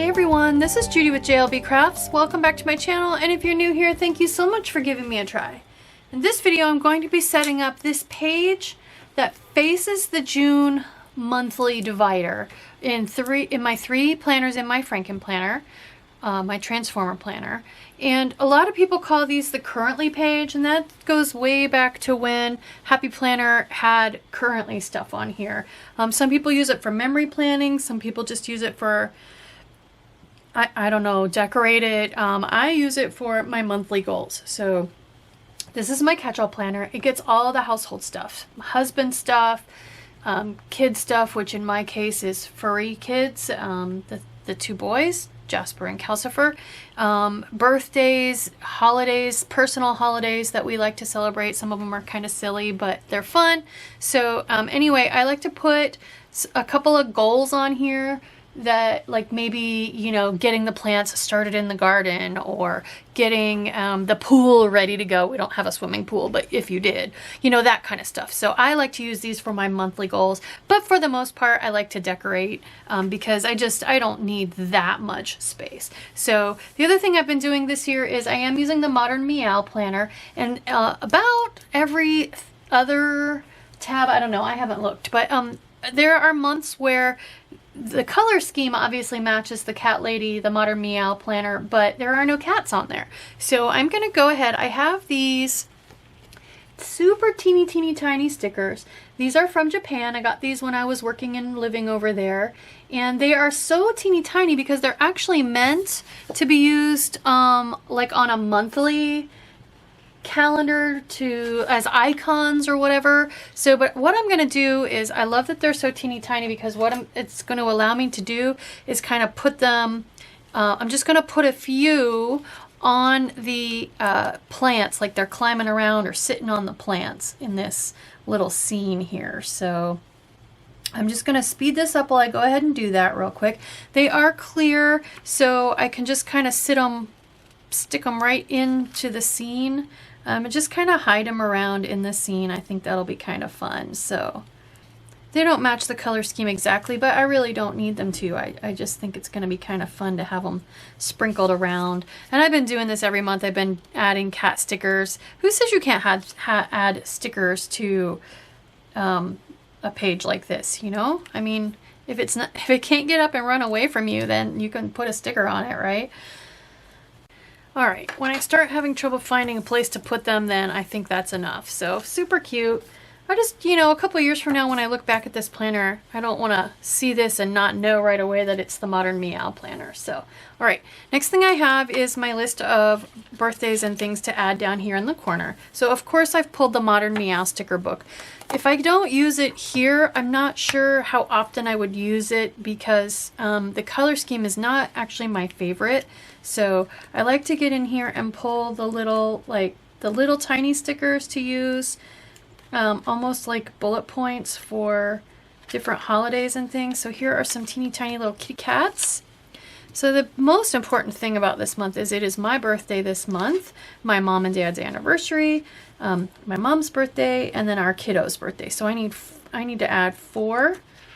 Hey everyone, this is Judi with JLBCrafts. Welcome back to my channel, and if you're new here, thank you so much for giving me a try. In this video, I'm going to be setting up this page that faces the June monthly divider in my three planners in my Franken planner, my Transformer planner. And a lot of people call these the currently page, and that goes way back to when Happy Planner had currently stuff on here. Some people use it for memory planning, some people just use it for I don't know, decorate it. I use it for my monthly goals. So this is my catch-all planner. It gets all the household stuff, husband stuff, kid stuff, which in my case is furry kids, the two boys, Jazpur and KellofAPlan, birthdays, holidays, personal holidays that we like to celebrate. Some of them are kind of silly, but they're fun. So anyway, I like to put a couple of goals on here that, like, maybe, you know, getting the plants started in the garden, or getting the pool ready to go. We don't have a swimming pool, but if you did, you know, that kind of stuff. So I like to use these for my monthly goals, but for the most part I like to decorate because I don't need that much space. So the other thing I've been doing this year is I am using the Modern Meow planner, and about every other tab, I don't know, I haven't looked, but there are months where the color scheme obviously matches the cat lady, the Modern Meow planner, but there are no cats on there. So I'm going to go ahead. I have these super teeny tiny stickers. These are from Japan. I got these when I was working and living over there. And they are so teeny tiny because they're actually meant to be used like on a monthly calendar as icons or whatever. So, but what I'm going to do is, I love that they're so teeny tiny, because what it's going to allow me to do is kind of put them, I'm just going to put a few on the plants, like they're climbing around or sitting on the plants in this little scene here. So I'm just going to speed this up while I go ahead and do that real quick. They are clear, so I can just kind of stick them right into the scene. And just kind of hide them around in the scene. I think that'll be kind of fun. So they don't match the color scheme exactly, but I really don't need them to. I just think it's going to be kind of fun to have them sprinkled around. And I've been doing this every month. I've been adding cat stickers. Who says you can't add stickers to a page like this, you know? I mean, if it can't get up and run away from you, then you can put a sticker on it, right? All right, when I start having trouble finding a place to put them, then I think that's enough. So super cute. I just, you know, a couple of years from now when I look back at this planner, I don't want to see this and not know right away that it's the Modern Meow planner. So, all right, next thing I have is my list of birthdays and things to add down here in the corner. So of course I've pulled the Modern Meow sticker book. If I don't use it here, I'm not sure how often I would use it, because the color scheme is not actually my favorite. So I like to get in here and pull the little tiny stickers to use, almost like bullet points for different holidays and things. So here are some teeny tiny little kitty cats. So the most important thing about this month is it is my birthday this month, my mom and dad's anniversary, my mom's birthday, and then our kiddo's birthday. So I need to add 4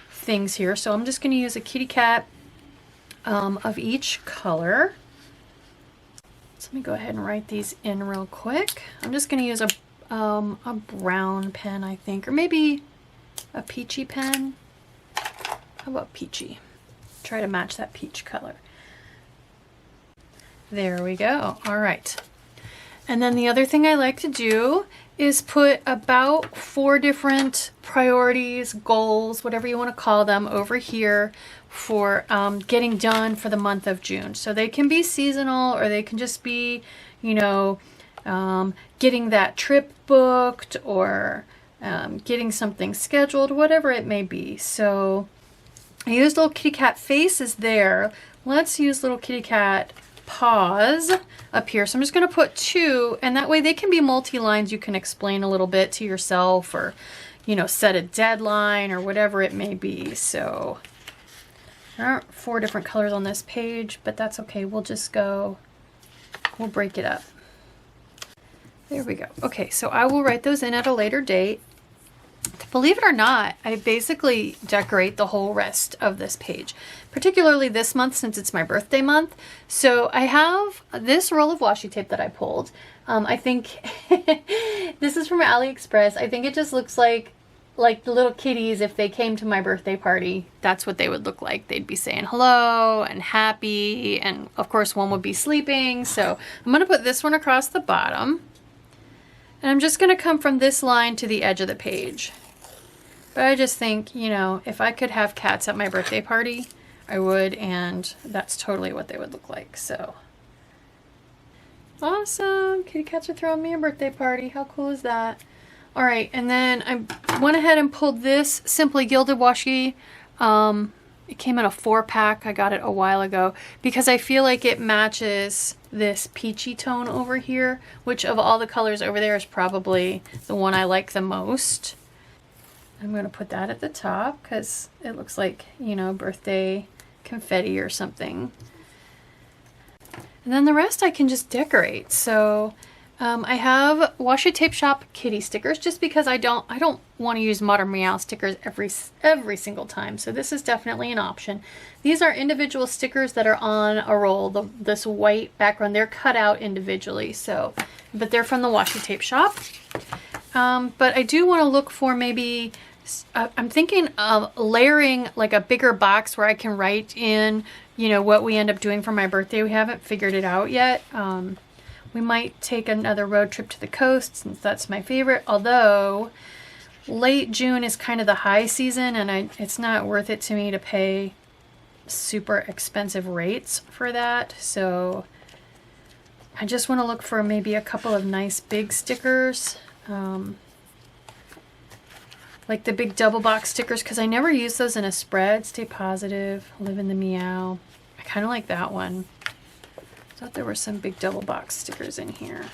things here. So I'm just going to use a kitty cat of each color. So let me go ahead and write these in real quick. I'm just going to use a brown pen, I think, or maybe a peachy pen. How about peachy? Try to match that peach color. There we go. All right. And then the other thing I like to do is put about 4 different priorities, goals, whatever you want to call them, over here for getting done for the month of June. So they can be seasonal, or they can just be, you know, getting that trip booked, or getting something scheduled, whatever it may be. So I used little kitty cat faces there. Let's use little kitty cat paws up here. So I'm just going to put 2, and that way they can be multi-lines. You can explain a little bit to yourself, or, you know, set a deadline or whatever it may be. So there aren't 4 different colors on this page, but that's okay. We'll break it up. There we go. Okay, so I will write those in at a later date. Believe it or not, I basically decorate the whole rest of this page, particularly this month since it's my birthday month. So I have this roll of washi tape that I pulled. I think this is from AliExpress. I think it just looks like the little kitties, if they came to my birthday party, that's what they would look like. They'd be saying hello and happy, and of course one would be sleeping. So I'm going to put this one across the bottom, and I'm just going to come from this line to the edge of the page. But I just think, you know, if I could have cats at my birthday party, I would, and that's totally what they would look like. So awesome! Kitty cats are throwing me a birthday party. How cool is that? All right, and then I went ahead and pulled this Simply Gilded washi. It came in a 4-pack. I got it a while ago because I feel like it matches this peachy tone over here, which of all the colors over there is probably the one I like the most. I'm going to put that at the top because it looks like, you know, birthday confetti or something. And then the rest I can just decorate. So I have Washi Tape Shop kitty stickers just because I don't want to use Modern Meow stickers every single time. So this is definitely an option. These are individual stickers that are on a roll. This white background, they're cut out individually. So, but they're from the Washi Tape Shop. But I do want to look for maybe, I'm thinking of layering like a bigger box where I can write in, you know, what we end up doing for my birthday. We haven't figured it out yet. We might take another road trip to the coast since that's my favorite, although late June is kind of the high season and it's not worth it to me to pay super expensive rates for that. So I just want to look for maybe a couple of nice big stickers. Like the big double box stickers, because I never use those in a spread. Stay positive, live in the meow. I kind of like that one. Thought there were some big double box stickers in here.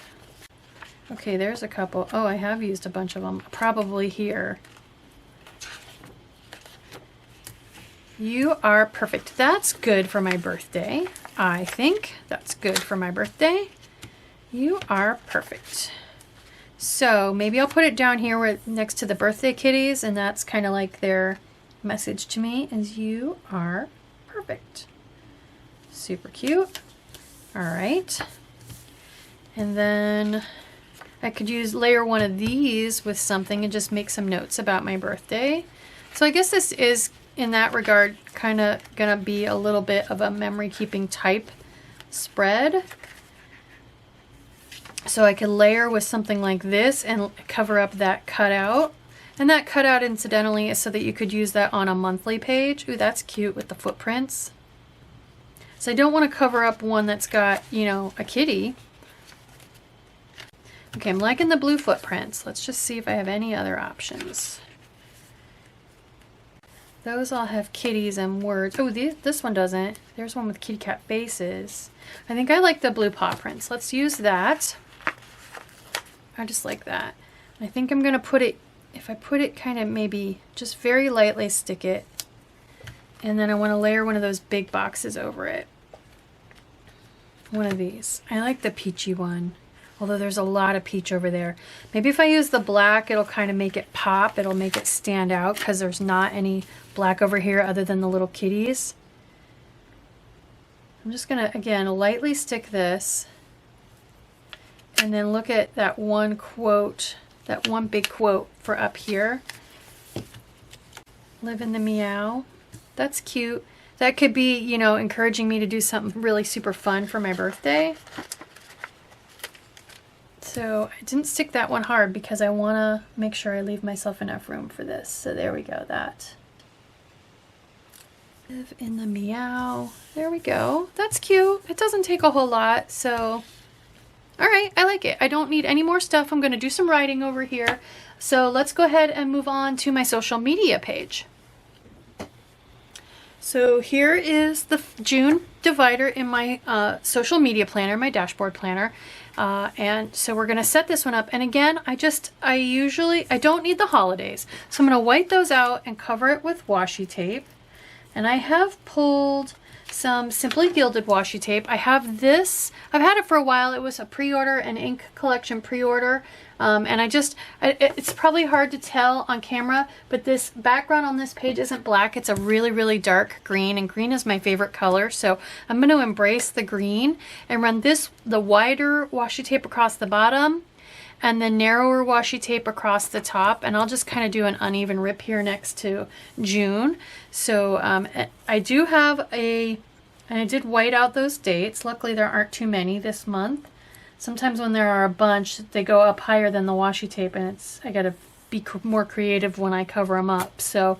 Okay, there's a couple. Oh, I have used a bunch of them. Probably here. You are perfect. That's good for my birthday. I think that's good for my birthday. You are perfect. So maybe I'll put it down here where next to the birthday kitties, and that's kind of like their message to me is you are perfect. Super cute. All right. And then I could layer one of these with something and just make some notes about my birthday. So I guess this is, in that regard, kind of gonna be a little bit of a memory keeping type spread. So I could layer with something like this and cover up that cutout. And that cutout, incidentally, is so that you could use that on a monthly page. Ooh, that's cute with the footprints. So I don't want to cover up one that's got, you know, a kitty. Okay, I'm liking the blue footprints. Let's just see if I have any other options. Those all have kitties and words. Oh, this one doesn't. There's one with kitty cat faces. I think I like the blue paw prints. Let's use that. I just like that. I think I'm going to put it, if I put it kind of maybe just very lightly stick it, and then I want to layer one of those big boxes over it. One of these. I like the peachy one, although there's a lot of peach over there. Maybe if I use the black, it'll kind of make it pop. It'll make it stand out because there's not any black over here other than the little kitties. I'm just going to, again, lightly stick this. And then look at that one quote, that one big quote for up here. Live in the meow. That's cute. That could be, you know, encouraging me to do something really super fun for my birthday. So I didn't stick that one hard because I want to make sure I leave myself enough room for this. So there we go, that. Live in the meow. There we go. That's cute. It doesn't take a whole lot, so... All right, I like it. I don't need any more stuff. I'm going to do some writing over here. So let's go ahead and move on to my social media page. So here is the June divider in my social media planner, my dashboard planner. And so we're going to set this one up. And again, I don't need the holidays. So I'm going to white those out and cover it with washi tape. And I have pulled some Simply Gilded washi tape. I have this. I've had it for a while. It was a pre-order, an ink collection pre-order. And it's probably hard to tell on camera, but this background on this page isn't black. It's a really, really dark green, and green is my favorite color. So I'm going to embrace the green and run the wider washi tape across the bottom and the narrower washi tape across the top. And I'll just kind of do an uneven rip here next to June. So I do have and I did white out those dates. Luckily there aren't too many this month. Sometimes when there are a bunch, they go up higher than the washi tape, and I gotta be more creative when I cover them up. So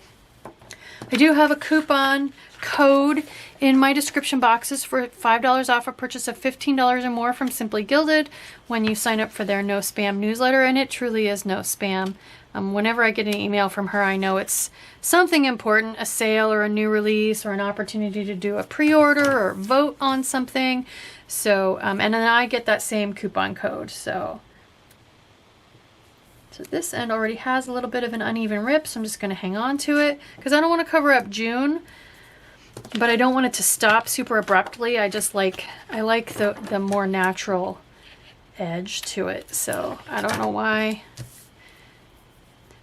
I do have a coupon code in my description boxes for $5 off a purchase of $15 or more from Simply Gilded when you sign up for their no spam newsletter, and it truly is no spam. Whenever I get an email from her, I know it's something important, a sale or a new release or an opportunity to do a pre-order or vote on something. So, and then I get that same coupon code. So this end already has a little bit of an uneven rip, so I'm just going to hang on to it because I don't want to cover up June, but I don't want it to stop super abruptly. I like the more natural edge to it. So I don't know why.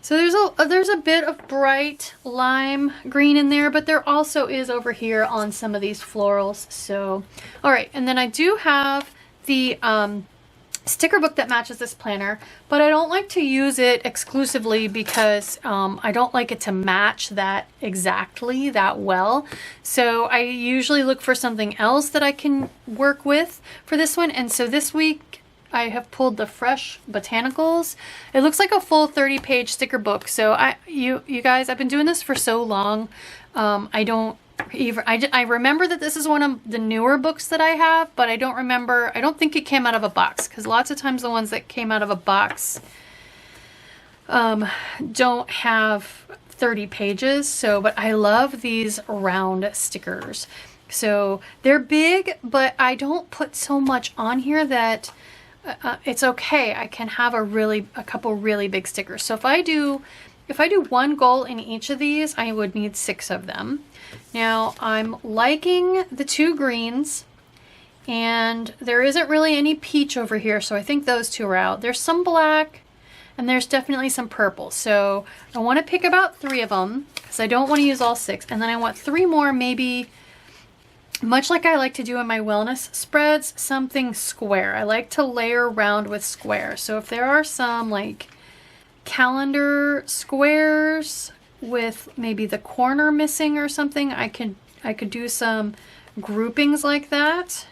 So there's a bit of bright lime green in there, but there also is over here on some of these florals. So, all right, and then I do have the sticker book that matches this planner, but I don't like to use it exclusively because I don't like it to match that exactly that well. So I usually look for something else that I can work with for this one. And so this week, I have pulled the Fresh Botanicals. It looks like a full 30-page sticker book. So you guys, I've been doing this for so long. I remember that this is one of the newer books that I have, but I don't think it came out of a box, because lots of times the ones that came out of a box don't have 30 pages. So, but I love these round stickers. So they're big, but I don't put so much on here that it's okay. I can have a couple really big stickers. So if I do one goal in each of these, I would need 6 of them. Now I'm liking the 2 greens, and there isn't really any peach over here, so I think those 2 are out. There's some black, and there's definitely some purple. So I want to pick about 3 of them because I don't want to use all 6, and then I want 3 more, maybe. Much like I like to do in my wellness spreads, something square. I like to layer around with square. So if there are some like calendar squares with maybe the corner missing or something, I could do some groupings like that.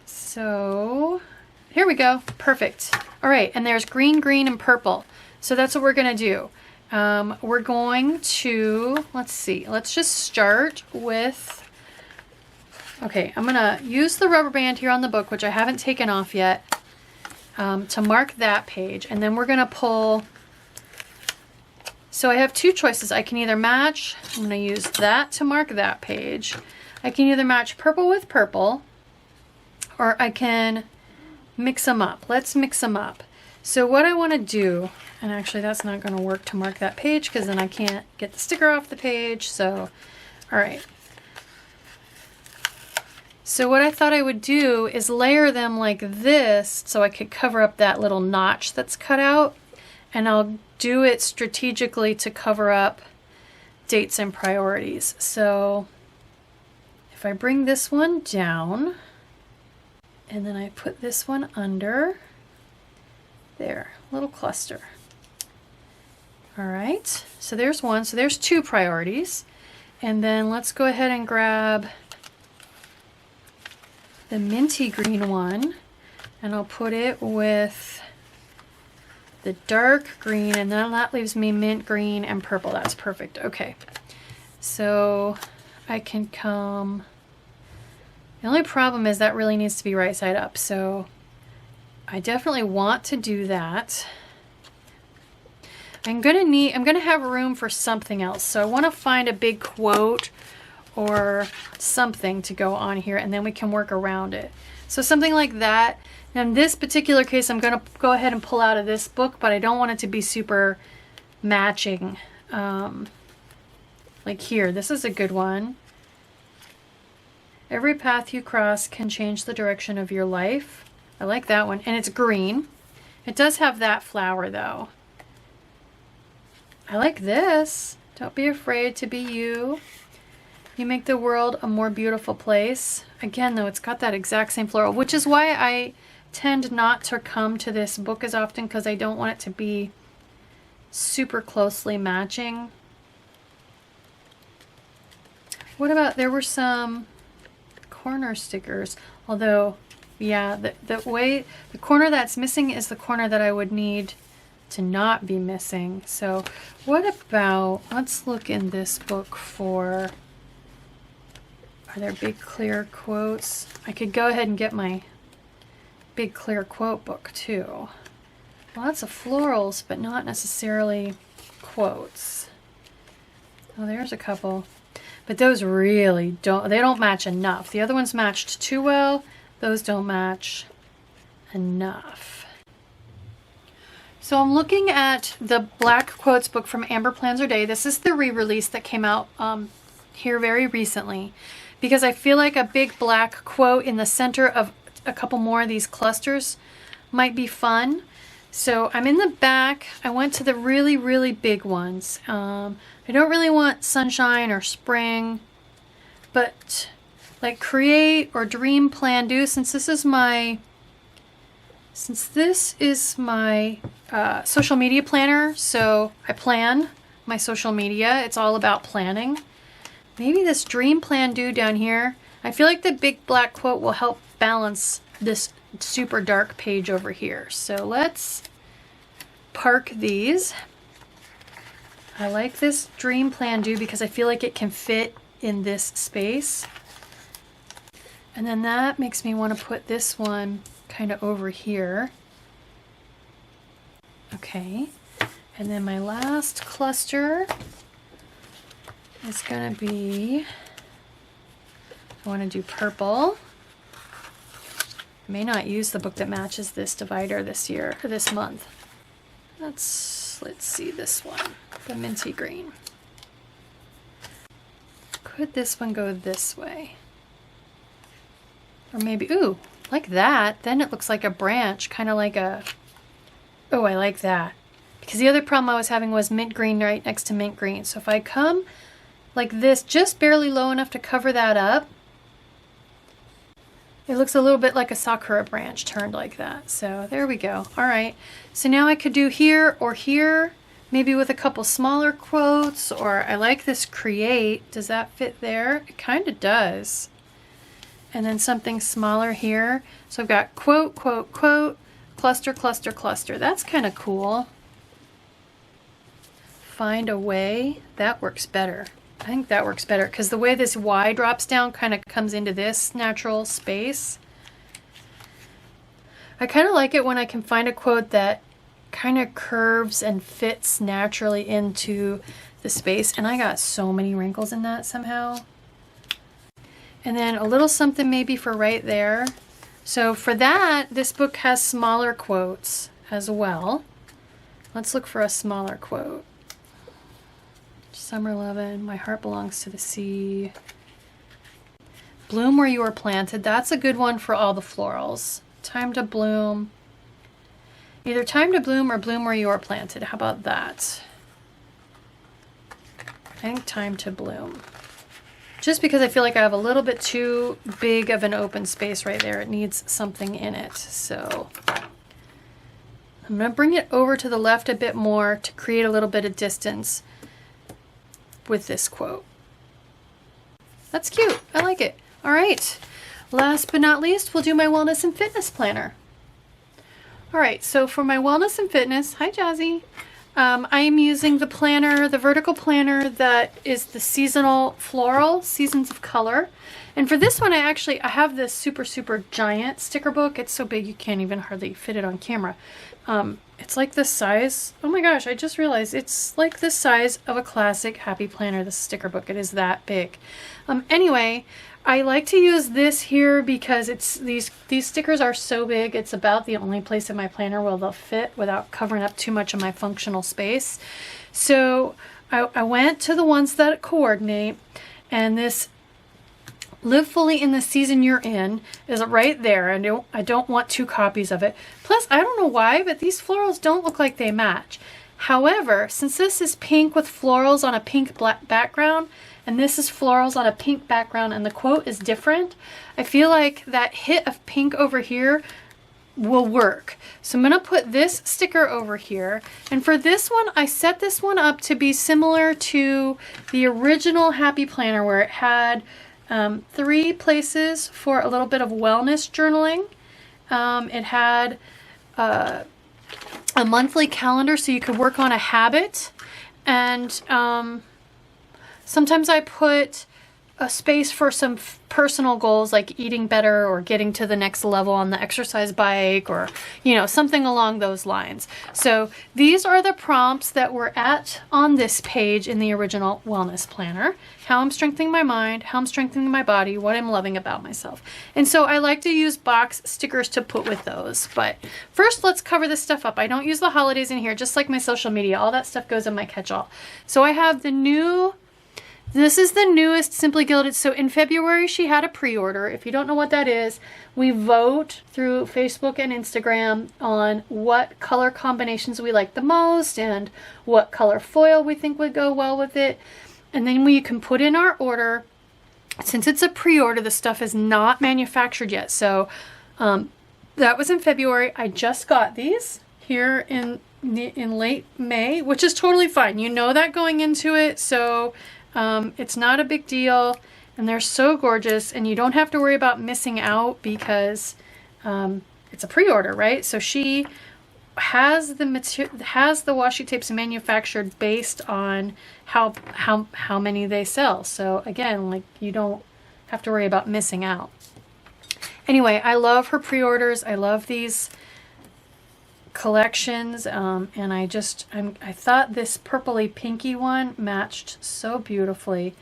So here we go. Perfect. All right, and there's green, green, and purple. So that's what we're gonna do. We're going to, let's see, let's just start with, okay, I'm gonna use the rubber band here on the book, which I haven't taken off yet, to mark that page, and then we're gonna pull. So I have 2 choices. I can either match, I'm gonna use that to mark that page. I can either match purple with purple, or I can mix them up. Let's mix them up. So what I want to do, and actually that's not going to work to mark that page because then I can't get the sticker off the page. So, all right. So what I thought I would do is layer them like this so I could cover up that little notch that's cut out. And I'll do it strategically to cover up dates and priorities. So if I bring this one down and then I put this one under, there, little cluster. All right, so there's one. So there's 2 priorities. And then let's go ahead and grab the minty green one, and I'll put it with the dark green, and then that leaves me mint green and purple. That's perfect. Okay, so I can come. The only problem is that really needs to be right side up. So I definitely want to do that. I'm gonna have room for something else. So I want to find a big quote or something to go on here, and then we can work around it. So something like that. Now in this particular case, I'm gonna go ahead and pull out of this book, but I don't want it to be super matching. Like here, this is a good one. Every path you cross can change the direction of your life. I like that one. And it's green. It does have that flower though. I like this. Don't be afraid to be you. You make the world a more beautiful place. Again though, it's got that exact same floral, which is why I tend not to come to this book as often, because I don't want it to be super closely matching. What about, there were some corner stickers, although yeah, the corner that's missing is the corner that I would need to not be missing. So what about, let's look in this book for, are there big clear quotes? I could go ahead and get my big clear quote book too. Lots of florals, but not necessarily quotes. Oh, there's a couple. But those really don't match enough. The other ones matched too well. Those don't match enough. So I'm looking at the Black Quotes book from Amber Plans Her Day. This is the re-release that came out here very recently, because I feel like a big black quote in the center of a couple more of these clusters might be fun. So I'm in the back. I went to the really, really big ones. I don't really want sunshine or spring, but like create or dream, plan, do. Since this is my social media planner, so I plan my social media. It's all about planning. Maybe this dream, plan, do down here. I feel like the big black quote will help balance this super dark page over here. So let's park these. I like this dream, plan, do because I feel like it can fit in this space. And then that makes me want to put this one kind of over here. Okay. And then my last cluster is going to be, I want to do purple. I may not use the book that matches this divider this year, or this month. Let's see this one, the minty green. Could this one go this way? Or maybe, ooh, like that. Then it looks like a branch, kind of like a, oh, I like that. Because the other problem I was having was mint green right next to mint green. So if I come like this, just barely low enough to cover that up, it looks a little bit like a sakura branch turned like that. So there we go. All right. So now I could do here or here, maybe with a couple smaller quotes, or I like this create. Does that fit there? It kind of does. And then something smaller here. So I've got quote, quote, quote, cluster, cluster, cluster. That's kind of cool. Find a way. That works better. I think that works better because the way this Y drops down kind of comes into this natural space. I kind of like it when I can find a quote that kind of curves and fits naturally into the space. And I got so many wrinkles in that somehow. And then a little something maybe for right there. So for that, this book has smaller quotes as well. Let's look for a smaller quote. Summer lovin', my heart belongs to the sea. Bloom where you are planted. That's a good one for all the florals. Time to bloom. Either time to bloom or bloom where you are planted. How about that? I think time to bloom. Just because I feel like I have a little bit too big of an open space right there. It needs something in it. So I'm going to bring it over to the left a bit more to create a little bit of distance with this quote. That's cute. I like it. All right. Last but not least, we'll do my wellness and fitness planner. All right. So for my wellness and fitness, hi Jazzy. I am using the planner, the vertical planner that is the seasonal floral, Seasons of Color. And for this one, I have this super, super giant sticker book. It's so big you can't even hardly fit it on camera. It's like the size, oh my gosh, I just realized it's like the size of a classic Happy Planner, the sticker book. It is that big. Anyway, I like to use this here because it's these stickers are so big. It's about the only place in my planner where they'll fit without covering up too much of my functional space. So I went to the ones that coordinate, and this Live Fully in the Season You're In is right there. I don't want 2 copies of it. Plus, I don't know why, but these florals don't look like they match. However, since this is pink with florals on a pink black background, and this is florals on a pink background, and the quote is different, I feel like that hit of pink over here will work. So I'm going to put this sticker over here, and for this one I set this one up to be similar to the original Happy Planner, where it had 3 places for a little bit of wellness journaling. It had a monthly calendar so you could work on a habit, and sometimes I put a space for some personal goals like eating better or getting to the next level on the exercise bike, or something along those lines. So these are the prompts that were on this page in the original wellness planner. How I'm strengthening my mind, how I'm strengthening my body, what I'm loving about myself. And so I like to use box stickers to put with those. But first, let's cover this stuff up. I don't use the holidays in here, just like my social media. All that stuff goes in my catch-all. So I have this is the newest Simply Gilded. So in February, she had a pre-order. If you don't know what that is, we vote through Facebook and Instagram on what color combinations we like the most and what color foil we think would go well with it. And then we can put in our order. Since it's a pre-order, the stuff is not manufactured yet. So that was in February. I just got these here in late May, which is totally fine. You know that going into it. So it's not a big deal, and they're so gorgeous, and you don't have to worry about missing out because it's a pre-order, right? So she has the washi tapes manufactured based on how many they sell. So again, like, you don't have to worry about missing out. Anyway, I love her pre-orders. I love these collections, and I thought this purpley pinky one matched so beautifully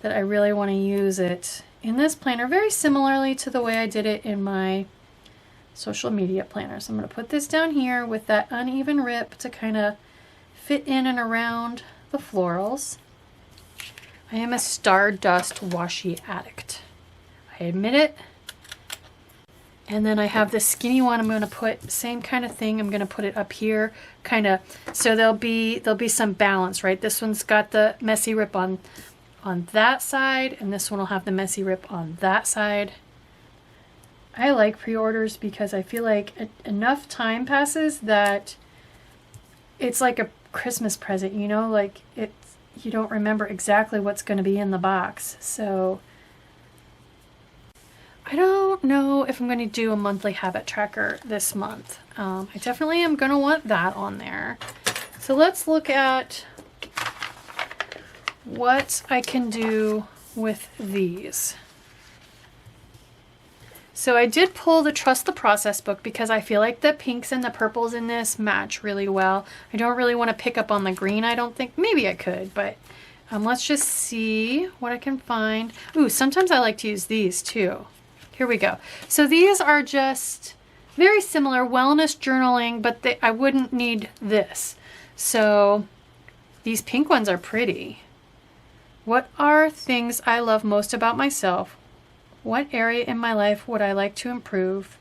that I really want to use it in this planner very similarly to the way I did it in my social media planner. So I'm going to put this down here with that uneven rip to kind of fit in and around the florals. I am a Stardust washi addict. I admit it. And then I have this skinny one. I'm going to put same kind of thing. I'm going to put it up here, kind of, so there'll be some balance, right? This one's got the messy rip on that side, and this one will have the messy rip on that side. I like pre-orders because I feel like enough time passes that it's like a Christmas present, like you don't remember exactly what's going to be in the box. So I don't know if I'm going to do a monthly habit tracker this month. I definitely am going to want that on there. So let's look at what I can do with these. So I did pull the Trust the Process book because I feel like the pinks and the purples in this match really well. I don't really want to pick up on the green, I don't think. Maybe I could, but let's just see what I can find. Ooh, sometimes I like to use these too. Here we go. So these are just very similar wellness journaling, but I wouldn't need this. So these pink ones are pretty. What are things I love most about myself? What area in my life would I like to improve?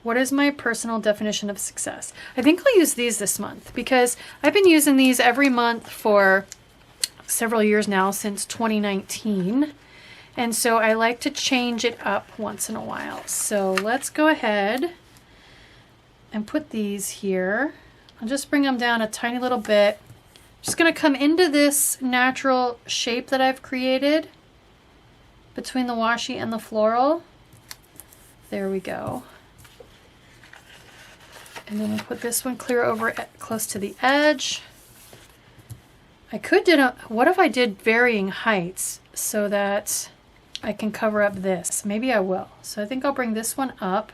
What is my personal definition of success? I think I'll use these this month because I've been using these every month for several years now, since 2019. And so I like to change it up once in a while. So let's go ahead and put these here. I'll just bring them down a tiny little bit. Just going to come into this natural shape that I've created between the washi and the floral. There we go. And then we'll put this one clear over close to the edge. I could what if I did varying heights so that I can cover up this? Maybe I will. So I think I'll bring this one up.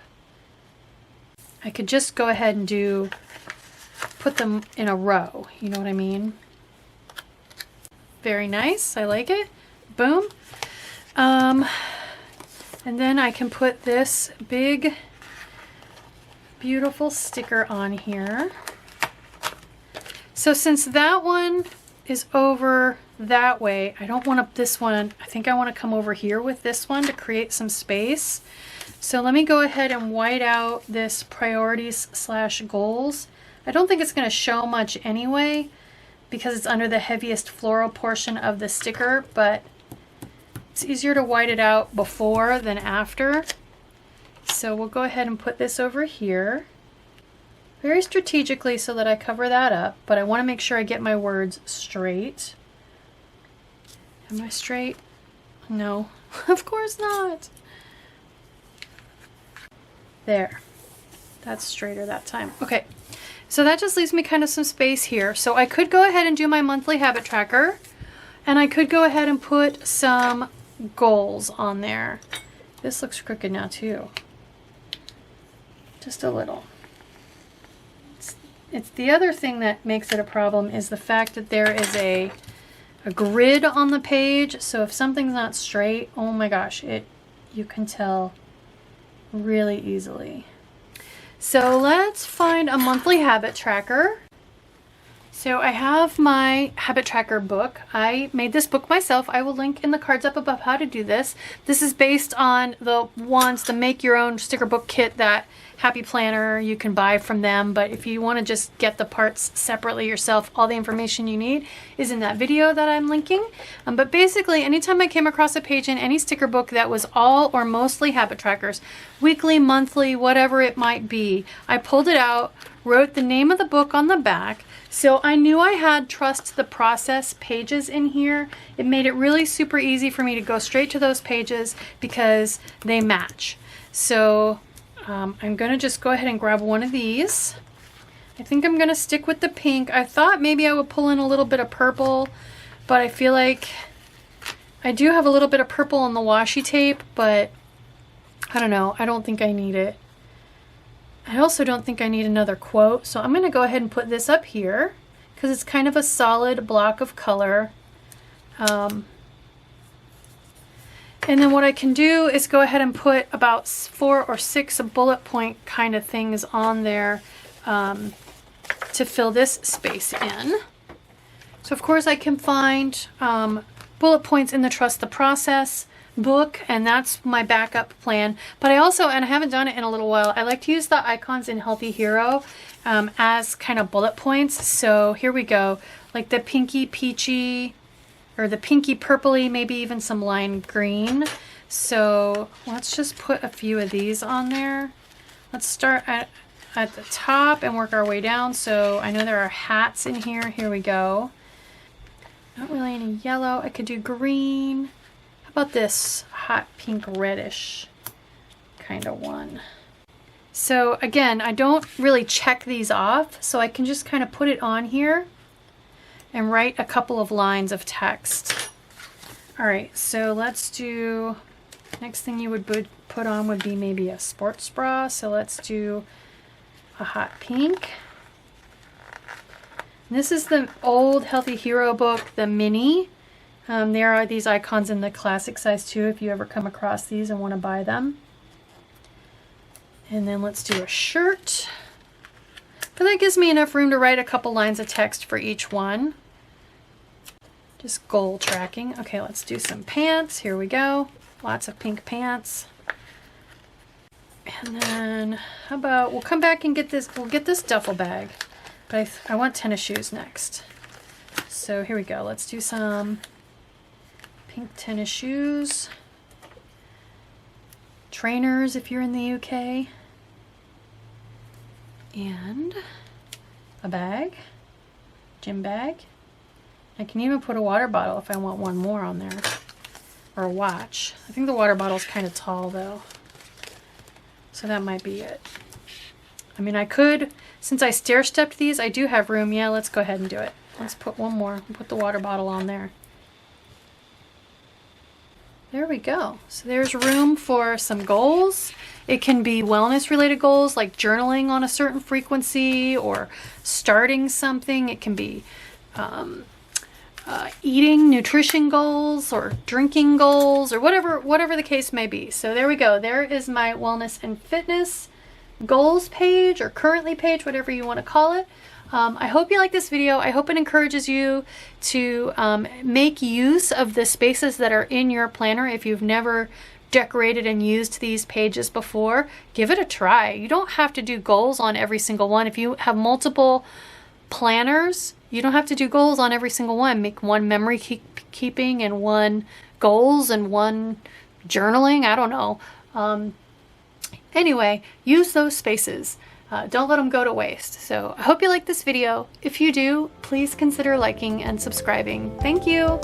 I could just go ahead and put them in a row. You know what I mean? Very nice. I like it. Boom. And then I can put this big, beautiful sticker on here. So since that one is over that way. I don't want this one. I think I want to come over here with this one to create some space. So let me go ahead and white out this priorities / goals. I don't think it's going to show much anyway because it's under the heaviest floral portion of the sticker, but it's easier to white it out before than after. So we'll go ahead and put this over here very strategically so that I cover that up, but I want to make sure I get my words straight. Am I straight? No, of course not. There, that's straighter that time. Okay, so that just leaves me kind of some space here. So I could go ahead and do my monthly habit tracker, and I could go ahead and put some goals on there. This looks crooked now too. Just a little. It's the other thing that makes it a problem is the fact that there is a grid on the page. So if something's not straight, oh my gosh, you can tell really easily. So let's find a monthly habit tracker. So I have my habit tracker book. I made this book myself. I will link in the cards up above how to do this. This is based on the make your own sticker book kit that Happy Planner you can buy from them. But if you want to just get the parts separately yourself, all the information you need is in that video that I'm linking. But basically, anytime I came across a page in any sticker book that was all or mostly habit trackers, weekly, monthly, whatever it might be, I pulled it out, wrote the name of the book on the back. So I knew I had trust the process pages in here. It made it really super easy for me to go straight to those pages because they match. So I'm going to just go ahead and grab one of these. I think I'm going to stick with the pink. I thought maybe I would pull in a little bit of purple, but I feel like I do have a little bit of purple on the washi tape, but I don't know. I don't think I need it. I also don't think I need another quote, so I'm going to go ahead and put this up here because it's kind of a solid block of color. And then what I can do is go ahead and put about 4 or 6 bullet point kind of things on there to fill this space in. So of course I can find bullet points in the Trust the Process book, and that's my backup plan. But I also, and I haven't done it in a little while, I like to use the icons in Healthy Hero as kind of bullet points. So here we go, like the pinky peachy or the pinky purpley, maybe even some lime green. So let's just put a few of these on there. Let's start at the top and work our way down. So I know there are hats in here. Here we go. Not really any yellow. I could do green. How about this hot pink reddish kind of one? So again, I don't really check these off, so I can just kind of put it on here and write a couple of lines of text. All right, so let's do, next thing you would put on would be maybe a sports bra. So let's do a hot pink. And this is the old Healthy Hero book, the mini. There are these icons in the classic size too if you ever come across these and want to buy them. And then let's do a shirt. But that gives me enough room to write a couple lines of text for each one. Just goal tracking. Okay, let's do some pants. Here we go. Lots of pink pants. And then how about we'll come back and get this, we'll get this duffel bag. But I want tennis shoes next. So here we go. Let's do some pink tennis shoes. Trainers if you're in the UK. And a bag. Gym bag. I can even put a water bottle if I want one more on there. Or a watch. I think the water bottle's kind of tall though. So that might be it. I mean, I could, since I stair-stepped these, I do have room. Yeah, let's go ahead and do it. Let's put one more. Put the water bottle on there. There we go. So there's room for some goals. It can be wellness related goals like journaling on a certain frequency or starting something. It can be eating, nutrition goals or drinking goals or whatever the case may be. So there we go. There is my wellness and fitness goals page or currently page, whatever you want to call it. I hope you like this video. I hope it encourages you to make use of the spaces that are in your planner. If you've never decorated and used these pages before, give it a try. You don't have to do goals on every single one. If you have multiple planners, you don't have to do goals on every single one. Make one memory keeping and one goals and one journaling. I don't know. Anyway, use those spaces. Don't let them go to waste. So I hope you like this video. If you do, please consider liking and subscribing. Thank you.